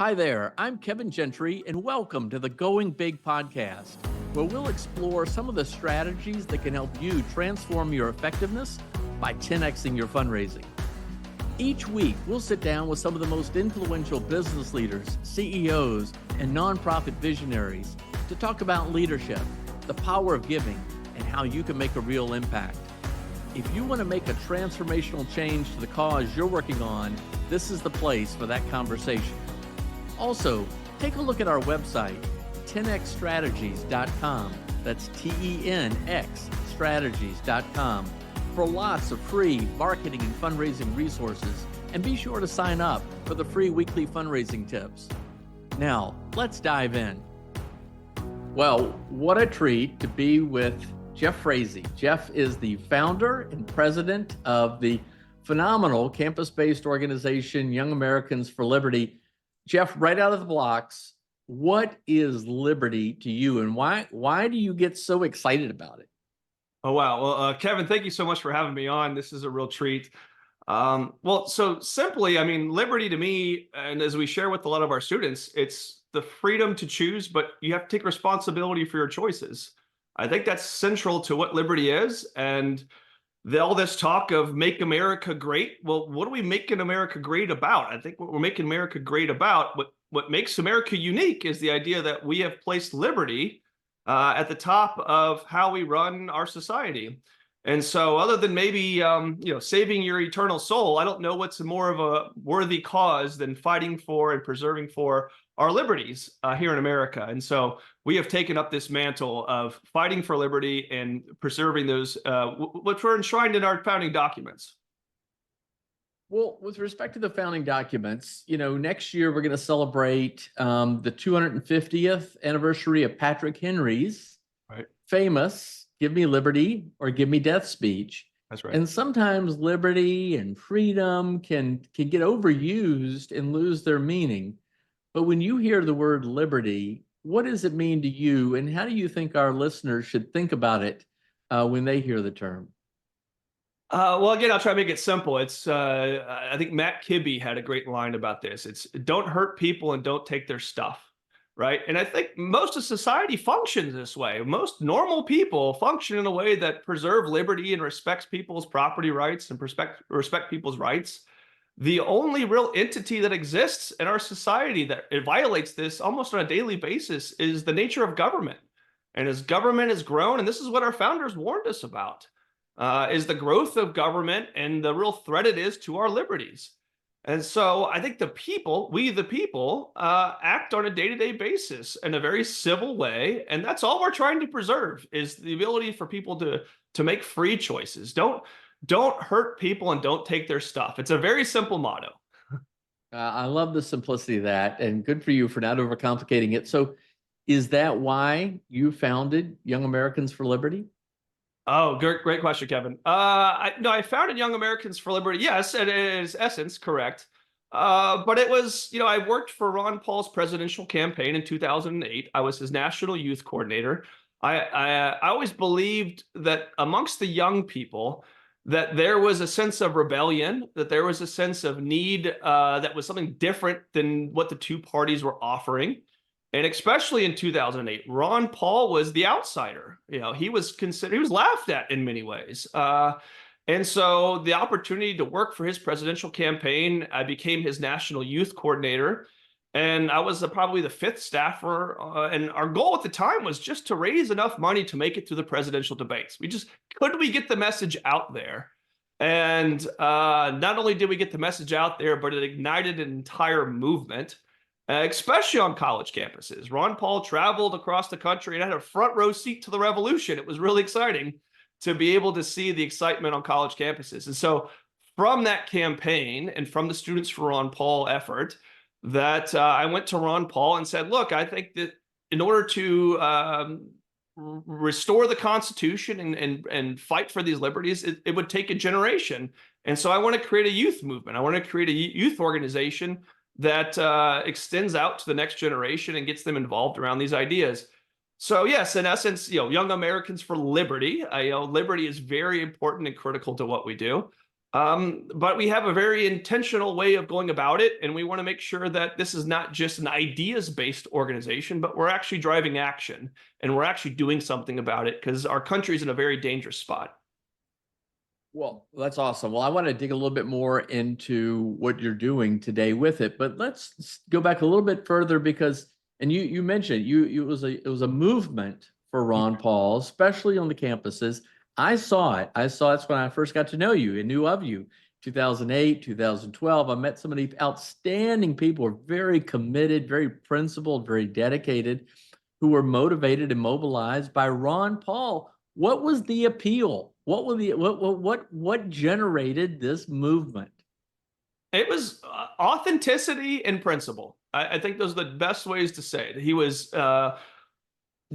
Hi there, I'm Kevin Gentry, and welcome to the Going Big podcast, where we'll explore some of the strategies that can help you transform your effectiveness by 10xing your fundraising. Each week, we'll sit down with some of the most influential business leaders, CEOs, and nonprofit visionaries to talk about leadership, the power of giving, and how you can make a real impact. If you want to make a transformational change to the cause you're working on, this is the place for that conversation. Also, take a look at our website, 10xstrategies.com. That's TENX strategies.com for lots of free marketing and fundraising resources. And be sure to sign up for the free weekly fundraising tips. Now, let's dive in. Well, what a treat to be with Jeff Frazee. Jeff is the founder and president of the phenomenal campus-based organization, Young Americans for Liberty. Jeff, right out of the blocks, what is liberty to you, and why do you get so excited about it? Oh, wow. Well, Kevin, thank you so much for having me on. This is a real treat. Well, so simply, liberty to me, and as we share with a lot of our students, it's the freedom to choose, but you have to take responsibility for your choices. I think that's central to what liberty is. And all this talk of make America great. Well, what are we making America great about? I think what we're making America great about, what makes America unique is the idea that we have placed liberty at the top of how we run our society. And so other than maybe saving your eternal soul, I don't know what's more of a worthy cause than fighting for and preserving for our liberties here in America. And so we have taken up this mantle of fighting for liberty and preserving those, which were enshrined in our founding documents. Well, with respect to the founding documents, next year we're going to celebrate the 250th anniversary of Patrick Henry's famous "Give me liberty or give me death" speech. That's right. And sometimes liberty and freedom can get overused and lose their meaning. But when you hear the word liberty, what does it mean to you, and how do you think our listeners should think about it when they hear the term? Well, again, I'll try to make it simple. It's I think Matt Kibbe had a great line about this. It's don't hurt people and don't take their stuff, right? And I think most of society functions this way. Most normal people function in a way that preserve liberty and respects people's property rights and respect people's rights. The only real entity that exists in our society that it violates this almost on a daily basis is the nature of government. And as government has grown, and this is what our founders warned us about, is the growth of government and the real threat it is to our liberties. And so I think we the people, act on a day-to-day basis in a very civil way. And that's all we're trying to preserve is the ability for people to make free choices. Don't hurt people and don't take their stuff. It's a very simple motto. I love the simplicity of that, and good for you for not overcomplicating it. So is that why you founded Young Americans for Liberty? Oh, great question, Kevin. I founded Young Americans for Liberty. Yes, it is essence, correct. But it was, I worked for Ron Paul's presidential campaign in 2008. I was his national youth coordinator. I always believed that amongst the young people, that there was a sense of rebellion, that there was a sense of need that was something different than what the two parties were offering. And especially in 2008, Ron Paul was the outsider. He was laughed at in many ways. And so the opportunity to work for his presidential campaign, I became his national youth coordinator. And I was probably the fifth staffer. And our goal at the time was just to raise enough money to make it through the presidential debates. Could we get the message out there? And not only did we get the message out there, but it ignited an entire movement, especially on college campuses. Ron Paul traveled across the country and had a front row seat to the revolution. It was really exciting to be able to see the excitement on college campuses. And so from that campaign and from the Students for Ron Paul effort, that I went to Ron Paul and said, look, I think that in order to restore the Constitution and fight for these liberties, it would take a generation. And so I want to create a youth movement. I want to create a youth organization that extends out to the next generation and gets them involved around these ideas. So yes, in essence, Young Americans for Liberty. Liberty is very important and critical to what we do. But we have a very intentional way of going about it, and we want to make sure that this is not just an ideas-based organization, but we're actually driving action, and we're actually doing something about it because our country is in a very dangerous spot. Well, that's awesome. Well, I want to dig a little bit more into what you're doing today with it, but let's go back a little bit further because, and you mentioned it was a movement for Ron Paul, especially on the campuses. I saw it. It's when I first got to know you and knew of you. 2008, 2012. I met some of these outstanding people, who are very committed, very principled, very dedicated, who were motivated and mobilized by Ron Paul. What was the appeal? What generated this movement? It was authenticity and principle. I think those are the best ways to say it. He was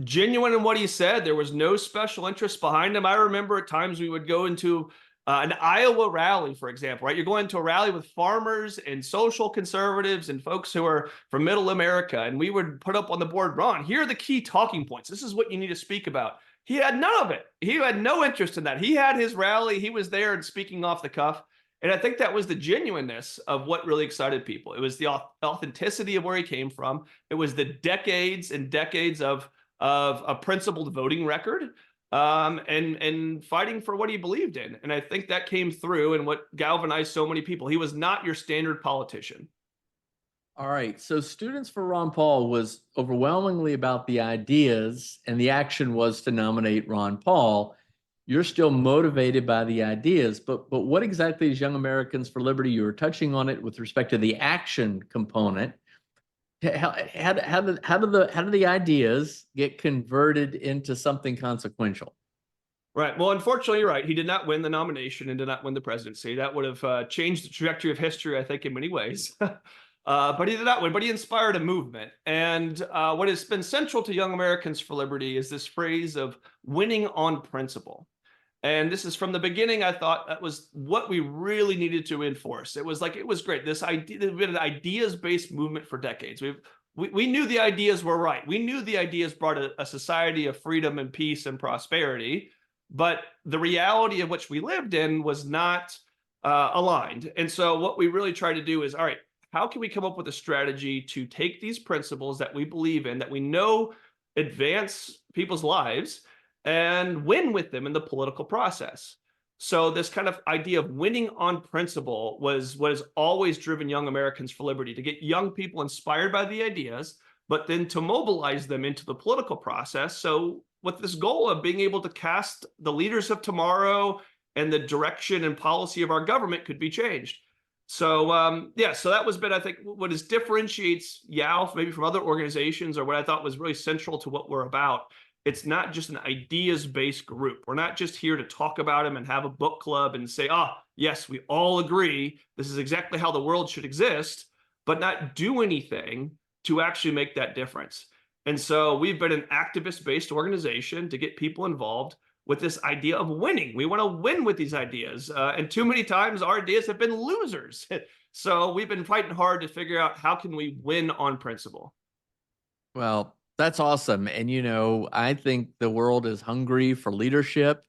genuine in what he said. There was no special interest behind him. I remember at times we would go into an Iowa rally, for example, right? You're going to a rally with farmers and social conservatives and folks who are from middle America. And we would put up on the board, Ron, here are the key talking points. This is what you need to speak about. He had none of it. He had no interest in that. He had his rally. He was there and speaking off the cuff. And I think that was the genuineness of what really excited people. It was the authenticity of where he came from. It was the decades and decades of a principled voting record, and fighting for what he believed in. And I think that came through and what galvanized so many people. He was not your standard politician. All right. So Students for Ron Paul was overwhelmingly about the ideas, and the action was to nominate Ron Paul. You're still motivated by the ideas, but what exactly is Young Americans for Liberty? You were touching on it with respect to the action component. How do the ideas get converted into something consequential? Right. Well, unfortunately, you're right. He did not win the nomination and did not win the presidency. That would have changed the trajectory of history, I think, in many ways. But he did not win, but he inspired a movement. And what has been central to Young Americans for Liberty is this phrase of winning on principle. And this is from the beginning. I thought that was what we really needed to enforce. It was great. This idea, there's been an ideas-based movement for decades. We knew the ideas were right. We knew the ideas brought a society of freedom and peace and prosperity, but the reality of which we lived in was not aligned. And so what we really tried to do is, all right, how can we come up with a strategy to take these principles that we believe in, that we know advance people's lives, and win with them in the political process? So this kind of idea of winning on principle was what has always driven Young Americans for Liberty, to get young people inspired by the ideas, but then to mobilize them into the political process. So with this goal of being able to cast the leaders of tomorrow and the direction and policy of our government could be changed. So yeah, so that was been, I think, what differentiates YALF maybe from other organizations, or what I thought was really central to what we're about. It's not just an ideas-based group. We're not just here to talk about them and have a book club and say, yes, we all agree, this is exactly how the world should exist, but not do anything to actually make that difference. And so we've been an activist-based organization to get people involved with this idea of winning. We want to win with these ideas. And too many times our ideas have been losers. So we've been fighting hard to figure out how can we win on principle. Well, that's awesome. And, I think the world is hungry for leadership,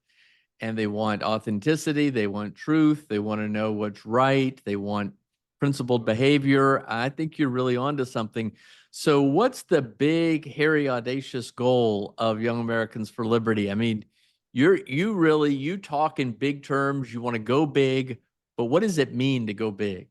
and they want authenticity. They want truth. They want to know what's right. They want principled behavior. I think you're really onto something. So what's the big, hairy, audacious goal of Young Americans for Liberty? I mean, you talk in big terms. You want to go big, but what does it mean to go big?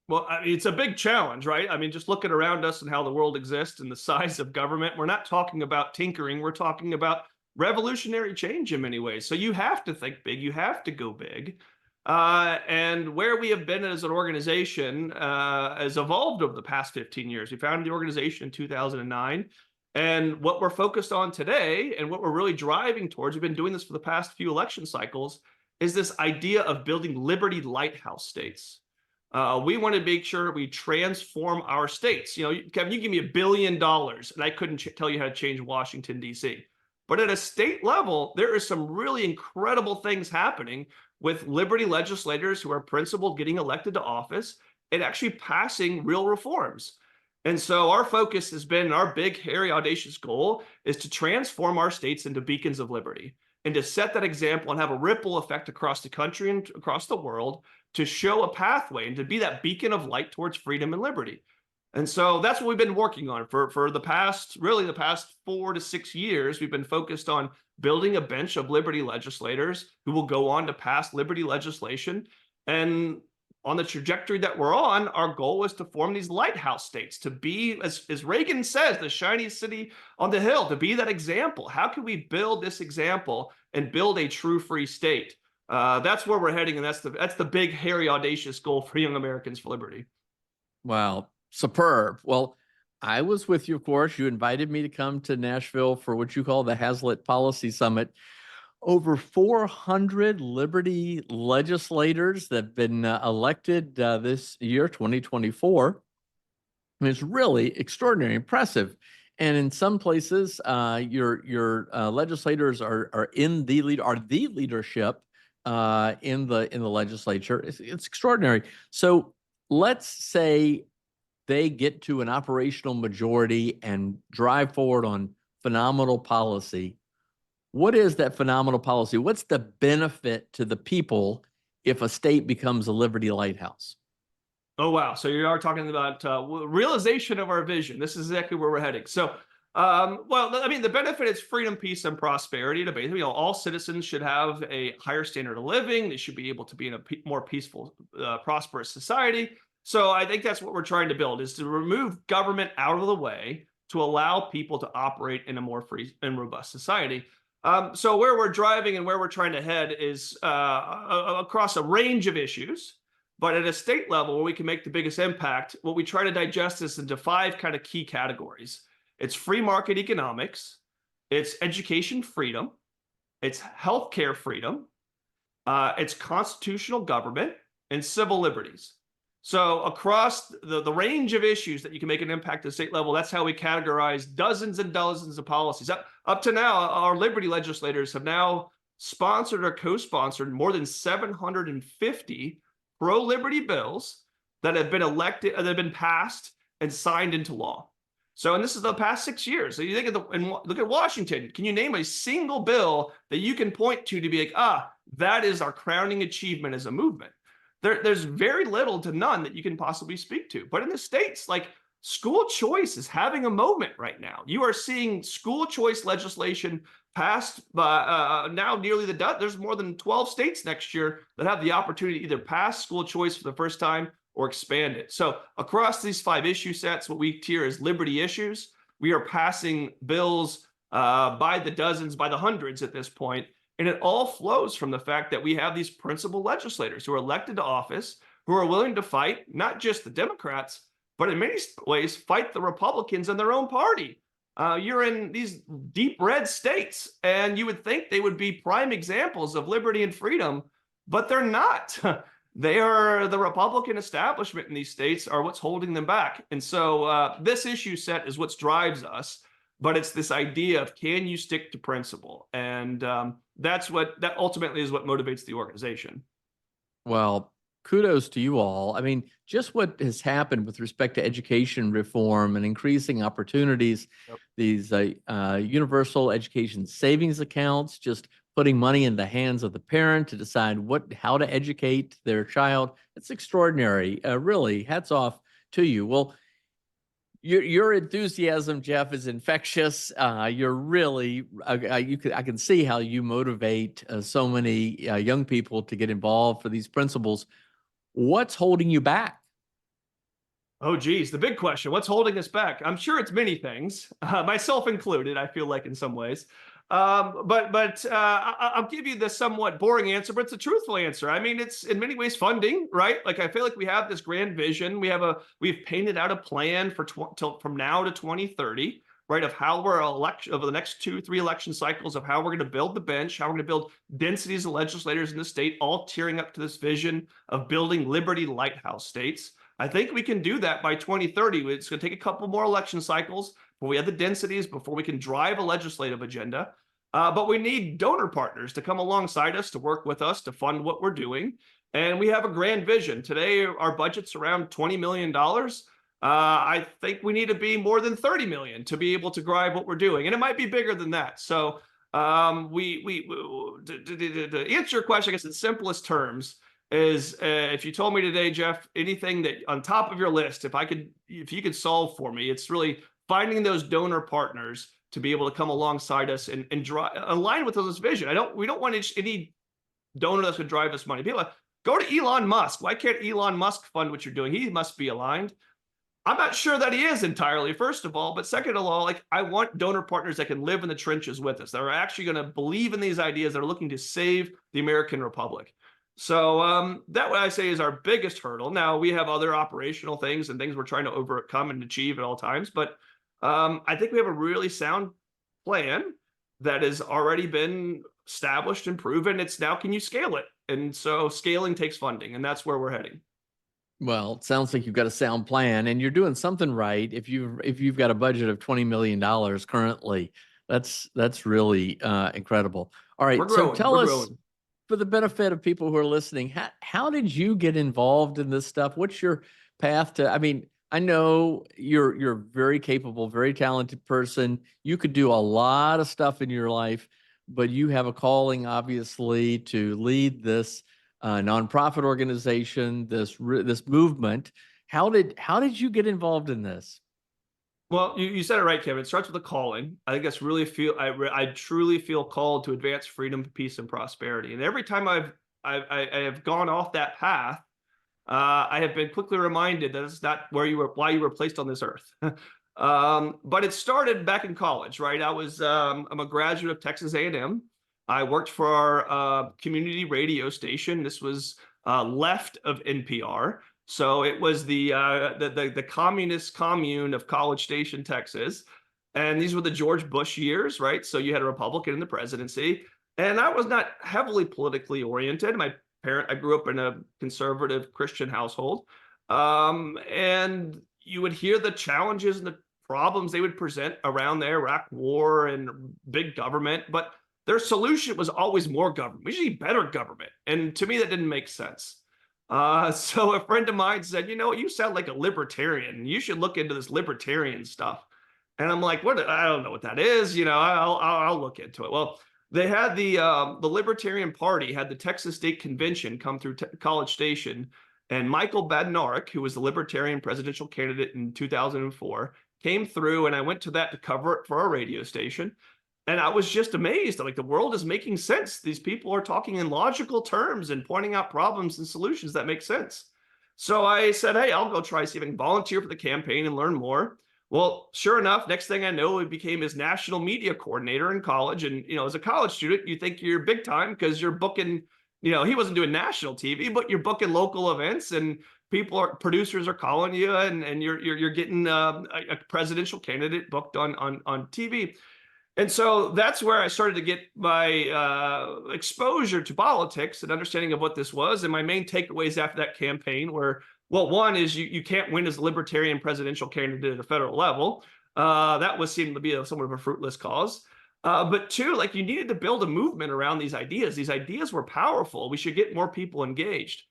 Well, I mean, it's a big challenge, right? I mean, just looking around us and how the world exists and the size of government, we're not talking about tinkering. We're talking about revolutionary change in many ways. So you have to think big. You have to go big. And where we have been as an organization has evolved over the past 15 years. We founded the organization in 2009. And what we're focused on today and what we're really driving towards, we've been doing this for the past few election cycles, is this idea of building Liberty Lighthouse States. We want to make sure we transform our states. Kevin, you give me $1 billion and I couldn't tell you how to change Washington, D.C. But at a state level, there are some really incredible things happening with Liberty legislators who are principled getting elected to office and actually passing real reforms. And so our focus has been, our big, hairy, audacious goal is to transform our states into beacons of liberty. and to set that example and have a ripple effect across the country and across the world to show a pathway and to be that beacon of light towards freedom and liberty. And so that's what we've been working on for the past 4 to 6 years. We've been focused on building a bench of liberty legislators who will go on to pass liberty legislation. And on the trajectory that we're on, our goal is to form these lighthouse states, to be, as Reagan says, the shiny city on the hill, to be that example. How can we build this example and build a true free state? That's where we're heading, and that's the big, hairy, audacious goal for Young Americans for Liberty. Wow, superb. Well, I was with you, of course. You invited me to come to Nashville for what you call the Hazlitt Policy Summit. Over 400 Liberty legislators that have been elected this year, 2024. And it's really extraordinary, impressive. And in some places, your legislators are in the leadership in the legislature. It's extraordinary. So let's say they get to an operational majority and drive forward on phenomenal policy. What is that phenomenal policy? What's the benefit to the people if a state becomes a Liberty Lighthouse? Oh, wow. So you are talking about realization of our vision. This is exactly where we're heading. So, well, I mean, the benefit is freedom, peace, and prosperity. To basically, all citizens should have a higher standard of living. They should be able to be in a more peaceful, prosperous society. So I think that's what we're trying to build, is to remove government out of the way to allow people to operate in a more free and robust society. So where we're driving and where we're trying to head is across a range of issues, but at a state level where we can make the biggest impact. What we try to digest this into 5 kind of key categories. It's free market economics, it's education freedom, it's healthcare freedom, it's constitutional government, and civil liberties. So across the range of issues that you can make an impact at the state level, that's how we categorize dozens and dozens of policies. Up to now, our liberty legislators have now sponsored or co-sponsored more than 750 pro-liberty bills that have been elected, that have been passed and signed into law. So, and this is the past 6 years. So you think and look at Washington. Can you name a single bill that you can point to be like, that is our crowning achievement as a movement? There's very little to none that you can possibly speak to. But in the states, like, school choice is having a moment right now. You are seeing school choice legislation passed by now nearly there's more than 12 states next year that have the opportunity to either pass school choice for the first time or expand it. So across these 5 issue sets, what we tier as liberty issues, we are passing bills by the dozens, by the hundreds at this point. And it all flows from the fact that we have these principal legislators who are elected to office, who are willing to fight not just the Democrats, but in many ways fight the Republicans in their own party. You're in these deep red states, and you would think they would be prime examples of liberty and freedom, but they're not. They are, the Republican establishment in these states are what's holding them back. And so this issue set is what drives us, but it's this idea of, can you stick to principle? And that ultimately is what motivates the organization. Well, kudos to you all. I mean, just what has happened with respect to education reform and increasing opportunities, these universal education savings accounts, just putting money in the hands of the parent to decide how to educate their child. It's extraordinary. Really, hats off to you. Well, your enthusiasm, Jeff, is infectious. You're really, I can see how you motivate so many young people to get involved for these principles. What's holding you back? Oh, geez, the big question. What's holding us back? I'm sure it's many things, myself included, I feel like in some ways. But I'll give you the somewhat boring answer, but it's a truthful answer. I mean, it's in many ways funding, right? Like, I feel like we have this grand vision. We've painted out a plan from now to 2030, right? Of how we're over the next 2-3 election cycles, of how we're going to build the bench, how we're going to build densities of legislators in the state, all tearing up to this vision of building Liberty Lighthouse States. I think we can do that by 2030. It's going to take a couple more election cycles before we have the densities, before we can drive a legislative agenda. But we need donor partners to come alongside us, to work with us, to fund what we're doing. And we have a grand vision. Today, our budget's around $20 million. I think we need to be more than 30 million to be able to drive what we're doing. And it might be bigger than that. So To answer your question, I guess in simplest terms, is if you told me today, Jeff, anything that on top of your list, if you could solve for me, it's really finding those donor partners to be able to come alongside us and align with this vision. We don't want any donor that's going to drive us money. People go to Elon Musk. Why can't Elon Musk fund what you're doing? He must be aligned. I'm not sure that he is entirely, first of all, but second of all, like I want donor partners that can live in the trenches with us, that are actually going to believe in these ideas, that are looking to save the American Republic. So that what I say is our biggest hurdle. Now we have other operational things and things we're trying to overcome and achieve at all times, but I think we have a really sound plan that has already been established and proven. It's now, can you scale it? And so scaling takes funding, and that's where we're heading. Well, it sounds like you've got a sound plan and you're doing something right. If you've got a budget of $20 million currently, that's really incredible. All right. So tell us, for the benefit of people who are listening, how did you get involved in this stuff? What's your path to, I mean, I know you're very capable, very talented person. You could do a lot of stuff in your life, but you have a calling, obviously, to lead this nonprofit organization, this movement. How did you get involved in this? Well, you said it right, Kevin. It starts with a calling. I think that's really I truly feel called to advance freedom, peace, and prosperity. And every time I have gone off that path, I have been quickly reminded that it's not why you were placed on this earth. But it started back in college, right? I'm a graduate of Texas A&M. I worked for our community radio station. This was left of NPR. So it was the communist commune of College Station, Texas. And these were the George Bush years, right? So you had a Republican in the presidency. And I was not heavily politically oriented. I grew up in a conservative Christian household. And you would hear the challenges and the problems they would present around the Iraq war and big government, but their solution was always more government. We should need better government. And to me, that didn't make sense. So a friend of mine said, you know, you sound like a libertarian. You should look into this libertarian stuff. And I'm like, what? I don't know what that is. You know, I'll look into it. Well, they had the Libertarian Party had the Texas State Convention come through College Station, and Michael Badnarik, who was the Libertarian presidential candidate in 2004, came through, and I went to that to cover it for our radio station. And I was just amazed. Like, the world is making sense. These people are talking in logical terms and pointing out problems and solutions that make sense. So I said, hey, I'll go try see if I can volunteer for the campaign and learn more. Well, sure enough, next thing I know, I became his national media coordinator in college. And, you know, as a college student, you think you're big time because you're booking, you know, he wasn't doing national TV, but you're booking local events, and producers are calling you, and you're getting a presidential candidate booked on TV. And so that's where I started to get my exposure to politics and understanding of what this was. And my main takeaways after that campaign were, well, one is you can't win as a libertarian presidential candidate at a federal level. That was seemed to be somewhat of a fruitless cause. But two, like, you needed to build a movement around these ideas. These ideas were powerful. We should get more people engaged.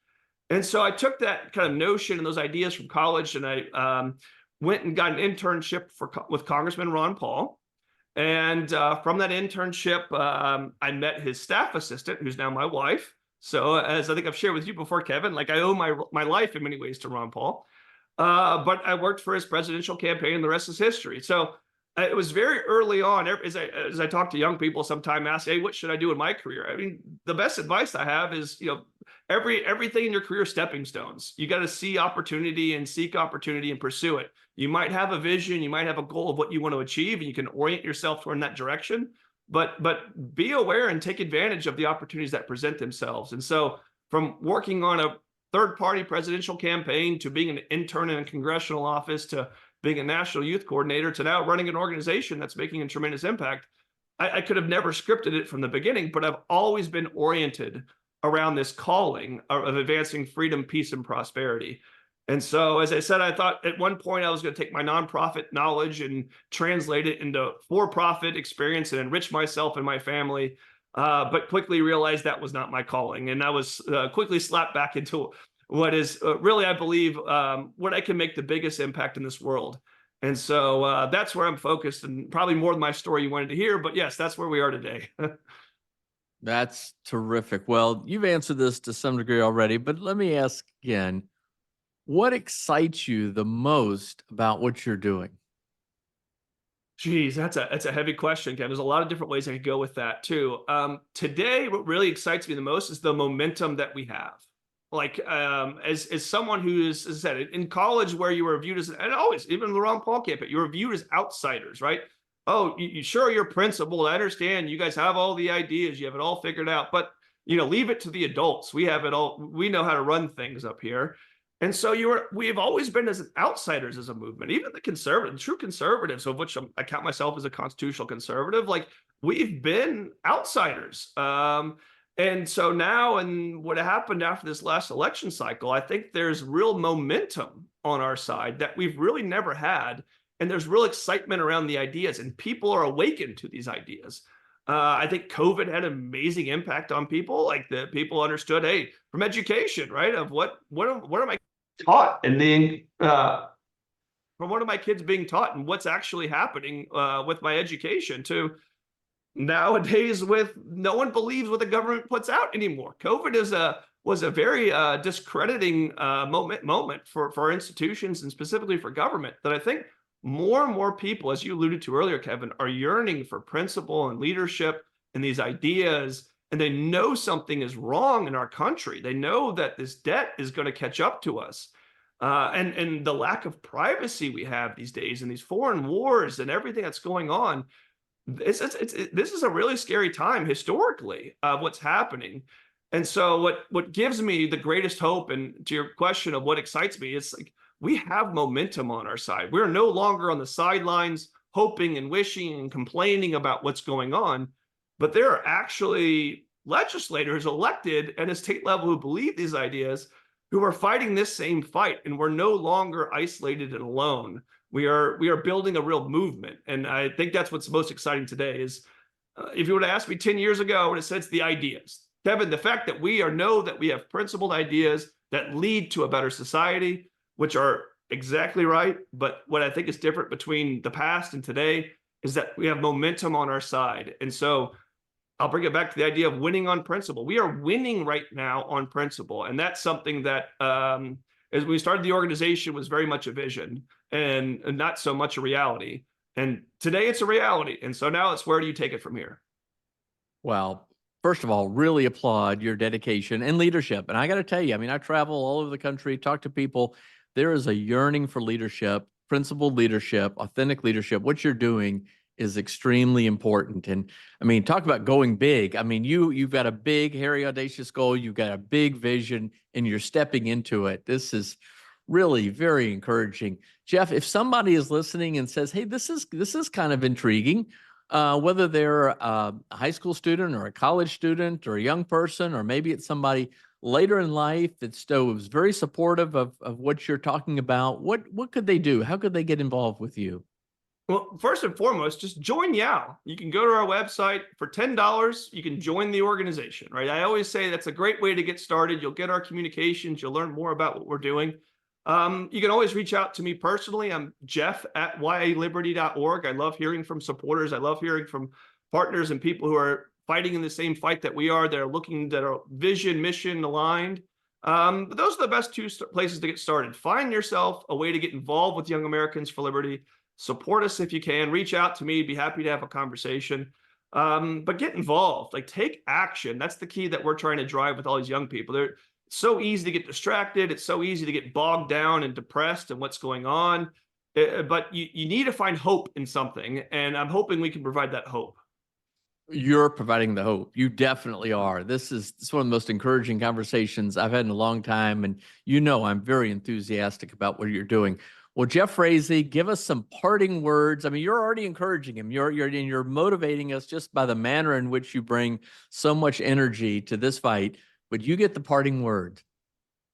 And so I took that kind of notion and those ideas from college, and I went and got an internship with Congressman Ron Paul. And from that internship, I met his staff assistant, who's now my wife. So as I think I've shared with you before, Kevin, like, I owe my life in many ways to Ron Paul. But I worked for his presidential campaign, and the rest is history. So it was very early on. As I talk to young people, sometimes ask, hey, what should I do in my career? I mean, the best advice I have is, you know, everything in your career, stepping stones. You got to see opportunity and seek opportunity and pursue it. You might have a vision, you might have a goal of what you want to achieve, and you can orient yourself toward that direction. But be aware and take advantage of the opportunities that present themselves. And so, from working on a third-party presidential campaign to being an intern in a congressional office to being a national youth coordinator to now running an organization that's making a tremendous impact, I could have never scripted it from the beginning, but I've always been oriented around this calling of advancing freedom, peace, and prosperity. And so, as I said, I thought at one point I was going to take my nonprofit knowledge and translate it into for-profit experience and enrich myself and my family, but quickly realized that was not my calling. And I was quickly slapped back into what is really, I believe, what I can make the biggest impact in this world. And so that's where I'm focused, and probably more than my story you wanted to hear. But yes, that's where we are today. That's terrific. Well, you've answered this to some degree already, but let me ask again, what excites you the most about what you're doing? Geez, that's a heavy question, Ken. There's a lot of different ways I could go with that too. Today, what really excites me the most is the momentum that we have. Like as someone who is, as I said, in college where you were viewed as, and always, even the Ron Paul campaign, you were viewed as outsiders, right? Oh, you sure you're principled. I understand you guys have all the ideas, you have it all figured out, but leave it to the adults. We have it all. We know how to run things up here. And so we've always been as outsiders as a movement, even the conservative, true conservatives, of which I count myself as a constitutional conservative, like we've been outsiders. And so now, and what happened after this last election cycle, I think there's real momentum on our side that we've really never had. And there's real excitement around the ideas, and people are awakened to these ideas. I think COVID had an amazing impact on people. Like the people understood, hey, from education, right? Of what am I taught, and being from one of my kids being taught, and what's actually happening with my education, to nowadays with no one believes what the government puts out anymore. COVID was a very discrediting moment for our institutions, and specifically for government, that I think more and more people, as you alluded to earlier, Kevin, are yearning for principle and leadership and these ideas. And they know something is wrong in our country. They know that this debt is going to catch up to us. And the lack of privacy we have these days, and these foreign wars and everything that's going on. This is a really scary time historically of what's happening. And so what gives me the greatest hope, and to your question of what excites me, it's like we have momentum on our side. We're no longer on the sidelines hoping and wishing and complaining about what's going on. But there are actually legislators elected at a state level who believe these ideas, who are fighting this same fight, and we're no longer isolated and alone. We are building a real movement, and I think that's what's most exciting today. Is if you would have asked me 10 years ago, I would have said it's the ideas, Kevin. The fact that we know that we have principled ideas that lead to a better society, which are exactly right. But what I think is different between the past and today is that we have momentum on our side, and so I'll bring it back to the idea of winning on principle. We are winning right now on principle. And that's something that, as we started the organization, was very much a vision and not so much a reality. And today it's a reality. And so now it's, where do you take it from here? Well, first of all, really applaud your dedication and leadership. And I got to tell you, I mean, I travel all over the country, talk to people. There is a yearning for leadership, principled leadership, authentic leadership. What you're doing is extremely important. And I mean, talk about going big. I mean, you've got a big, hairy, audacious goal. You've got a big vision, and you're stepping into it. This is really very encouraging. Jeff, if somebody is listening and says, hey, this is kind of intriguing, whether they're a high school student or a college student or a young person, or maybe it's somebody later in life that still was very supportive of what you're talking about, what could they do? How could they get involved with you? Well, first and foremost, just join YOW. You can go to our website for $10. You can join the organization, right? I always say that's a great way to get started. You'll get our communications. You'll learn more about what we're doing. You can always reach out to me personally. I'm Jeff@yaliberty.org. I love hearing from supporters. I love hearing from partners and people who are fighting in the same fight that we are. They're looking, that are vision, mission aligned. But those are the best two places to get started. Find yourself a way to get involved with Young Americans for Liberty. Support us if you can. Reach out to me. Be happy to have a conversation. But get involved. Like, take action. That's the key that we're trying to drive with all these young people. They're so easy to get distracted. It's so easy to get bogged down and depressed in what's going on. But you need to find hope in something. And I'm hoping we can provide that hope. You're providing the hope. You definitely are. This is one of the most encouraging conversations I've had in a long time. And I'm very enthusiastic about what you're doing. Well, Jeff Frazee, give us some parting words. I mean, you're already encouraging him. You're motivating us just by the manner in which you bring so much energy to this fight. But you get the parting word.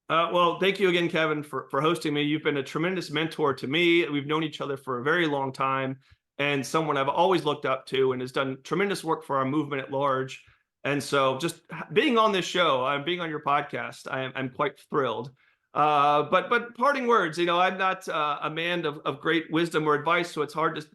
Well, thank you again, Kevin, for hosting me. You've been a tremendous mentor to me. We've known each other for a very long time, and someone I've always looked up to, and has done tremendous work for our movement at large. And so just being on this show, being on your podcast, I'm quite thrilled. But parting words, I'm not a man of great wisdom or advice, so it's hard to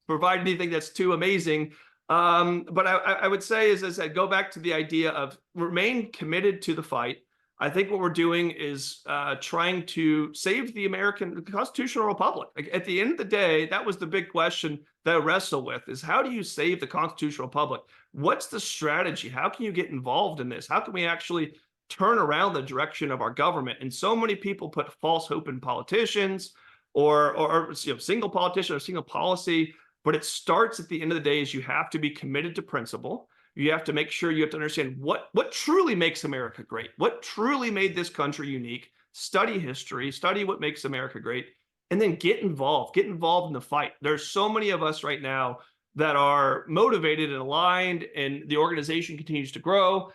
provide anything that's too amazing. But I would say is I go back to the idea of remain committed to the fight. I think what we're doing is trying to save the American constitutional republic. Like, at the end of the day, that was the big question that I wrestle with: is how do you save the constitutional republic? What's the strategy? How can you get involved in this? How can we actually turn around the direction of our government? And so many people put false hope in politicians or single politician or single policy. But it starts at the end of the day is you have to be committed to principle. You have to make sure you have to understand what truly makes America great, what truly made this country unique. Study history, study what makes America great, and then get involved in the fight. There's so many of us right now that are motivated and aligned, and the organization continues to grow.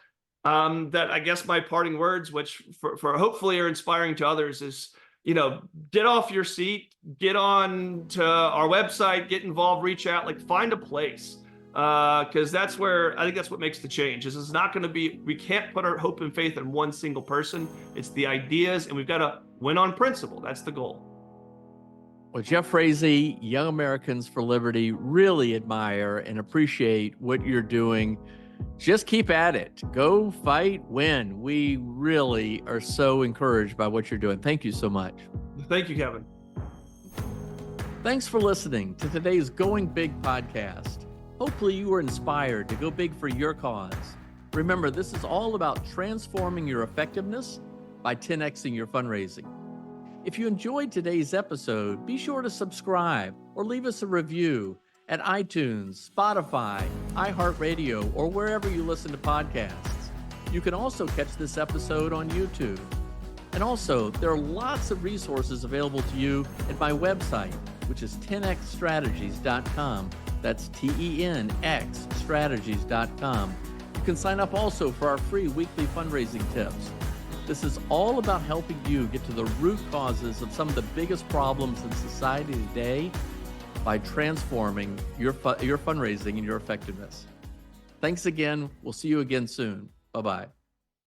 That I guess my parting words, which for hopefully are inspiring to others, is get off your seat, get on to our website, get involved, reach out, like find a place. Because that's where I think that's what makes the change. This is not going to be, we can't put our hope and faith in one single person. It's the ideas, and we've got to win on principle. That's the goal. Well, Jeff Frazee, Young Americans for Liberty, really admire and appreciate what you're doing. Just keep at it. Go fight, win. We really are so encouraged by what you're doing. Thank you so much. Thank you, Kevin. Thanks for listening to today's Going Big podcast. Hopefully you were inspired to go big for your cause. Remember, this is all about transforming your effectiveness by 10xing your fundraising. If you enjoyed today's episode, be sure to subscribe or leave us a review at iTunes, Spotify, iHeartRadio, or wherever you listen to podcasts. You can also catch this episode on YouTube. And also, there are lots of resources available to you at my website, which is 10xstrategies.com. That's TENXstrategies.com. You can sign up also for our free weekly fundraising tips. This is all about helping you get to the root causes of some of the biggest problems in society today by transforming your fundraising and your effectiveness. Thanks again. We'll see you again soon. Bye-bye.